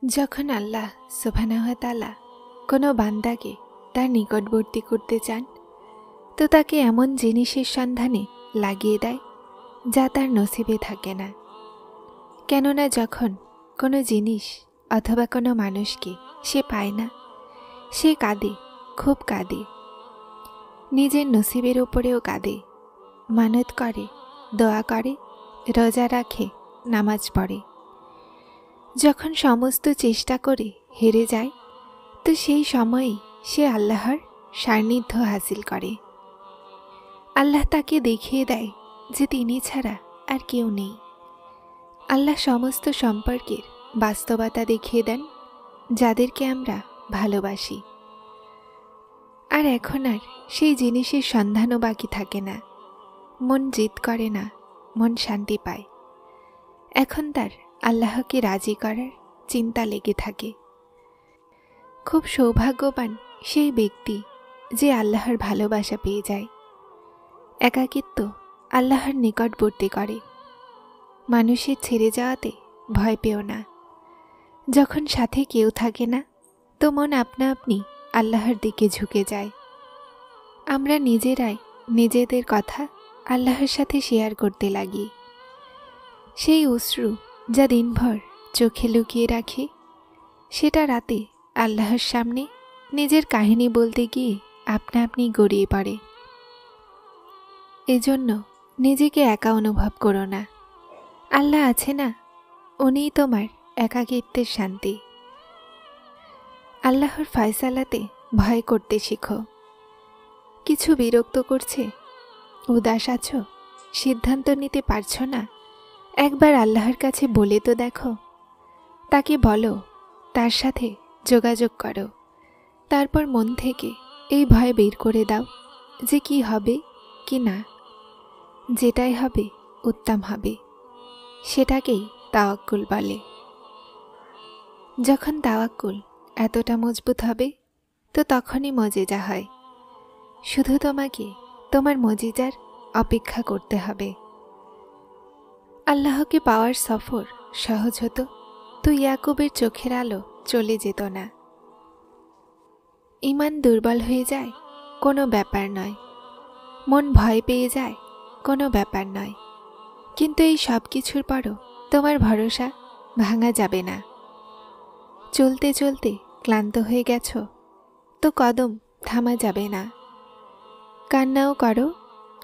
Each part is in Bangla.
যখন আল্লাহ সুবহানাহু ওয়া তাআলা কোনো বান্দাকে তার নিকটবর্তী করতে চান, তো তাকে এমন জিনিসের সন্ধানে লাগিয়ে দেয় যা তার নসিবে থাকে না। কেননা যখন কোনো জিনিস অথবা কোনো মানুষকে সে পায় না, সে কাঁদে, খুব কাঁদে, নিজের নসিবের উপরেও কাঁদে, মানত করে, দোয়া করে, রোজা রাখে, নামাজ পড়ে। যখন সমস্ত চেষ্টা করে হেরে যায়, তো সেই সময়েই সে আল্লাহর সান্নিধ্য হাসিল করে। আল্লাহ তাকে দেখিয়ে দেয় যে তিনি ছাড়া আর কেউ নেই। আল্লাহ সমস্ত সম্পর্কের বাস্তবতা দেখিয়ে দেন যাদেরকে আমরা ভালোবাসি। আর এখন আর সেই জিনিসের সন্ধানও বাকি থাকে না। মন জিদ করে না, মন শান্তি পায়। এখন তার আল্লাহকে রাজি করার চিন্তা লেগে থাকে। খুব সৌভাগ্যবান সেই ব্যক্তি যে আল্লাহর ভালোবাসা পেয়ে যায়। একাকিত্ব আল্লাহর নিকটবর্তী করে। মানুষের ছেড়ে যাওয়াতে ভয় পেও না। যখন সাথে কেউ থাকে না, তো মন আপনা আপনি আল্লাহর দিকে ঝুঁকে যায়। আমরা নিজেরাই নিজেদের কথা আল্লাহর সাথে শেয়ার করতে লাগি। সেই অশ্রু যা দিনভর চোখে লুকিয়ে রাখি, সেটা রাতে আল্লাহর সামনে নিজের কাহিনী বলতে গিয়ে আপনা আপনি গড়িয়ে পড়ে। এজন্য নিজেকে একা অনুভব করো না। আল্লাহ আছে না, উনিই তোমার একাকিত্বের শান্তি। আল্লাহর ফয়সালাতে ভয় করতে শিখো। কিছু বিরক্ত করছে, উদাস আছো, সিদ্ধান্ত নিতে পারছো না, একবার আল্লাহর কাছে বলে তো দেখো। তাকে বলো, তার সাথে যোগাযোগ করো। তারপর মন থেকে এই ভয় বের করে দাও যে কি হবে কি না। যেটাই হবে উত্তম হবে, সেটাকেই তাওয়াক্কুল বলে। যখন তাওয়াক্কুল এতটা মজবুত হবে, তো তখনই মজিজা হয়। শুধু তোমাকে তোমার মজিজার অপেক্ষা করতে হবে। আল্লাহকে পাওয়ার সফর সহজ হতো, তো ইয়াকুবের চোখের আলো চলে যেত না। ঈমান দুর্বল হয়ে যায়, কোনো ব্যাপার নয়। মন ভয় পেয়ে যায়, কোনো ব্যাপার নয়। কিন্তু এই সব কিছুর পরও তোমার ভরসা ভাঙা যাবে না। চলতে চলতে ক্লান্ত হয়ে গেছো, তো কদম থামা যাবে না। কান্নাও করো,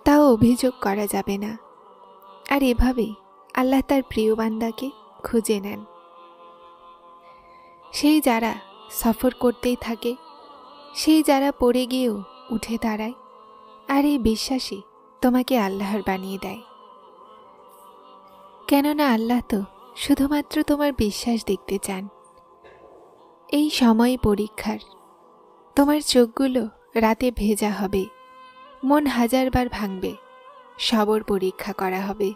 তাও অভিযোগ করা যাবে না। আর এভাবেই আল্লাহ তার প্রিয় বান্দাকে খুঁজে নেন। সেই যারা সফর করতেই থাকে, সেই যারা পড়ে গিয়েও উঠে দাঁড়ায়, আর এই বিশ্বাসই তোমাকে আল্লাহর বানিয়ে দেয়। কেননা আল্লাহ তো শুধুমাত্র তোমার বিশ্বাস দেখতে চান। এই সময় পরীক্ষার। তোমার চোখগুলো রাতে ভেজা হবে, মন হাজারবার ভাঙবে, সবর পরীক্ষা করা হবে।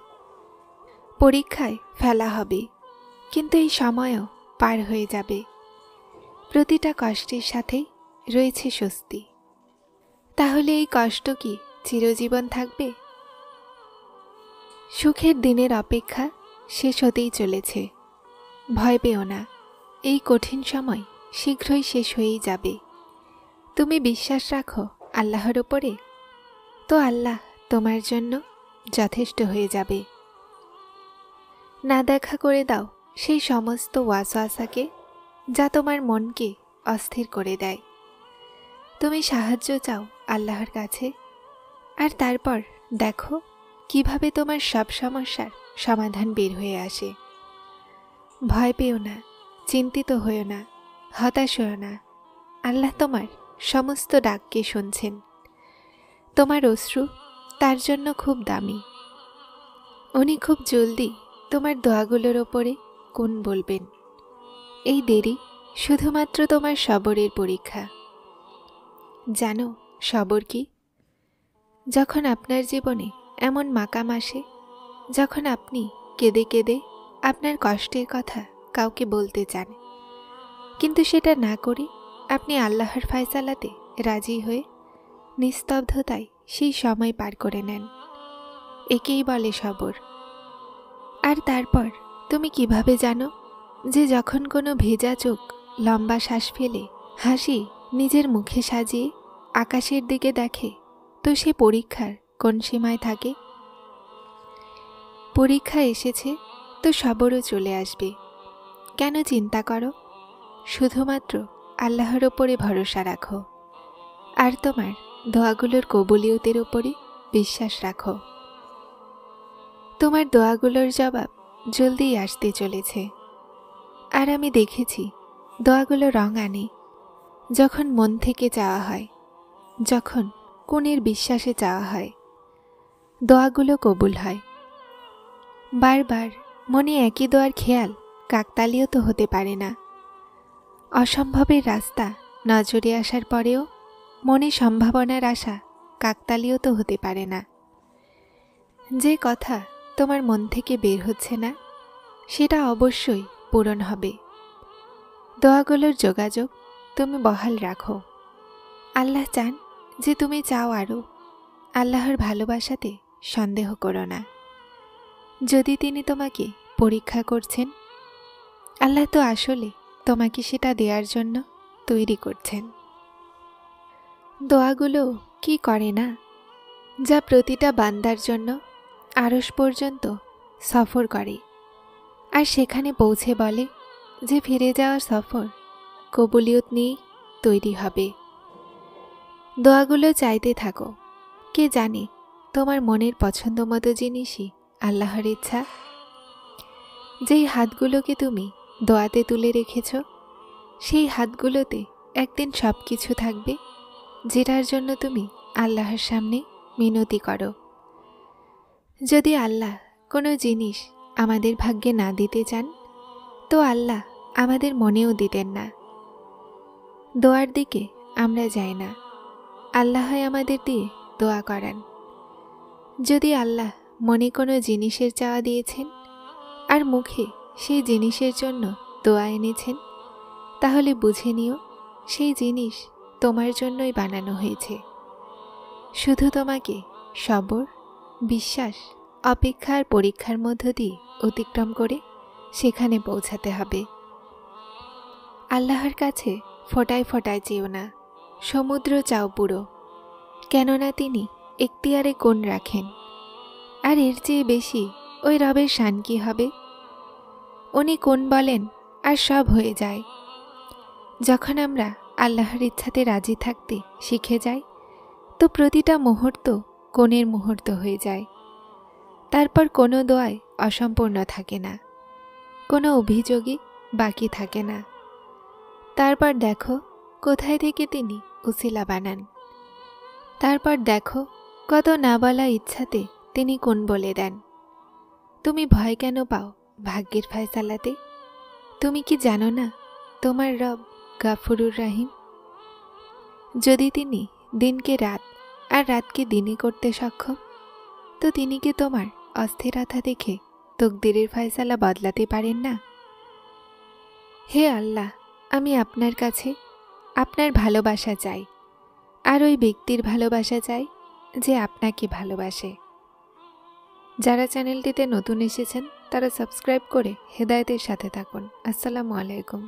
পরীক্ষায় ফেলা হবে, কিন্তু এই সময়ও পার হয়ে যাবে। প্রতিটা কষ্টের সাথেই রয়েছে স্বস্তি। তাহলে এই কষ্ট কি চিরজীবন থাকবে? সুখের দিনের অপেক্ষা শেষ হতেই চলেছে। ভয় পেও না, এই কঠিন সময় শীঘ্রই শেষ হয়েই যাবে। তুমি বিশ্বাস রাখো আল্লাহর ওপরে, তো আল্লাহ তোমার জন্য যথেষ্ট হয়ে যাবে। না দেখা করে দাও সেই সমস্ত ওয়াসওয়াসাকে যা তোমার মনকে অস্থির করে দেয়। তুমি সাহায্য চাও আল্লাহর কাছে, আর তারপর দেখো কিভাবে তোমার সব সমস্যার সমাধান বের হয়ে আসে। ভয় পেও না, চিন্তিত হয়েও না, হতাশ হয়েও না। আল্লাহ তোমার সমস্ত ডাককে শুনছেন। তোমার অশ্রু তার জন্য খুব দামি। উনি খুব জলদি তোমার দোয়াগুলোর ওপরে কোন বলবেন। এই দেরি শুধুমাত্র তোমার সবরের পরীক্ষা। জানো সবর কি? যখন আপনার জীবনে এমন মাকাম আসে, যখন আপনি কেঁদে কেঁদে আপনার কষ্টের কথা কাউকে বলতে চান, কিন্তু সেটা না করে আপনি আল্লাহর ফয়সালাতে রাজি হয়ে নিস্তব্ধতায় সেই সময় পার করে নেন, একেই বলে সবর। আর তারপর তুমি কিভাবে জানো যে যখন কোনো ভেজা চোখ লম্বা শ্বাস ফেলে হাসি নিজের মুখে সাজিয়ে আকাশের দিকে দেখে, তো সে পরীক্ষার কোন সীমায় থাকে? পরীক্ষা এসেছে তো সবরও চলে আসবে। কেন চিন্তা করো? শুধুমাত্র আল্লাহর ওপরে ভরসা রাখো আর তোমার দোয়াগুলোর কবুলিয়তের ওপরে বিশ্বাস রাখো। তোমার দোয়াগুলোর জবাব জলদিই আসতে চলেছে। আর আমি দেখেছি দোয়াগুলো রং আনে যখন মন থেকে চাওয়া হয়, যখন কোনের বিশ্বাসে চাওয়া হয়, দোয়াগুলো কবুল হয়। বারবার মনে একই দোয়ার খেয়াল কাকতালীয় তো হতে পারে না। অসম্ভবের রাস্তা নজরে আসার পরেও মনে সম্ভাবনার আশা কাকতালীয় তো হতে পারে না। যে কথা তোমার মন থেকে বের হচ্ছে না সেটা অবশ্যই পূরণ হবে। দোয়াগুলোর যোগাযোগ তুমি বহাল রাখো। আল্লাহ চান যে তুমি চাও আরও। আল্লাহর ভালোবাসাতে সন্দেহ করো না। যদি তিনি তোমাকে পরীক্ষা করছেন, আল্লাহ তো আসলে তোমাকে সেটা দেওয়ার জন্য তৈরি করছেন। দোয়াগুলো কি করে না, যা প্রতিটা বান্দার জন্য আরশ পর্যন্ত সফর করে আর সেখানে পৌঁছে বলে যে ফিরে যাওয়ার সফর কবুলিয়ত নিয়ে তৈরি হবে। দোয়াগুলো চাইতে থাকো। কে জানে তোমার মনের পছন্দ মতো জিনিসই আল্লাহর ইচ্ছা। যেই হাতগুলোকে তুমি দোয়াতে তুলে রেখেছ, সেই হাতগুলোতে একদিন সব কিছু থাকবে যেটার জন্য তুমি আল্লাহর সামনে মিনতি করো। যদি আল্লাহ কোনো জিনিস আমাদের ভাগ্যে না দিতে চান, তো আল্লাহ আমাদের মনেও দিতেন না। দোয়ার দিকে আমরা যাই না, আল্লাহ আমাদের দিয়ে দোয়া করান। যদি আল্লাহ মনে কোনো জিনিসের চাওয়া দিয়েছেন আর মুখে সেই জিনিসের জন্য দোয়া এনেছেন, তাহলে বুঝে নিও সেই জিনিস তোমার জন্যই বানানো হয়েছে। শুধু তোমাকে সবর, বিশ্বাস, অপেক্ষা আর পরীক্ষার মধ্য দিয়ে অতিক্রম করে সেখানে পৌঁছাতে হবে। আল্লাহর কাছে ফোঁটায় ফোঁটায় চেও না, সমুদ্র চাও পুরো। কেননা তিনি এখতিয়ারে কোণ রাখেন, আর এর চেয়ে বেশি ওই রবের শান কি হবে? উনি কোণ বলেন আর সব হয়ে যায়। যখন আমরা আল্লাহর ইচ্ছাতে রাজি থাকতে শিখে যাই, তো প্রতিটা মুহূর্ত কোণের মুহূর্ত হয়ে যায়। তারপর কোনো দোয়াই অসম্পূর্ণ থাকে না, কোনো অভিযোগই বাকি থাকে না। তারপর দেখো কোথায় থেকে তিনি উসিলা বানান। তারপর দেখো কত না বলা ইচ্ছাতে তিনি কোন বলে দেন। তুমি ভয় কেন পাও ভাগ্যের ফয়সালাতে? তুমি কি জানো না তোমার রব গাফুরুর রাহিম? যদি তিনি দিনকে রাত আর রাতকে দিনে করতে সক্ষম, তো তিনি কি তোমার অস্থিরতা দেখে তকদিরের ফয়সালা বদলাতে পারেন না? হে আল্লাহ, আমি আপনার কাছে আপনার ভালোবাসা চাই, আর ওই ব্যক্তির ভালোবাসা চাই যে আপনাকে ভালোবাসে। যারা চ্যানেলটিতে নতুন এসেছেন তারা সাবস্ক্রাইব করে হেদায়েতের সাথে থাকুন। আসসালামু আলাইকুম।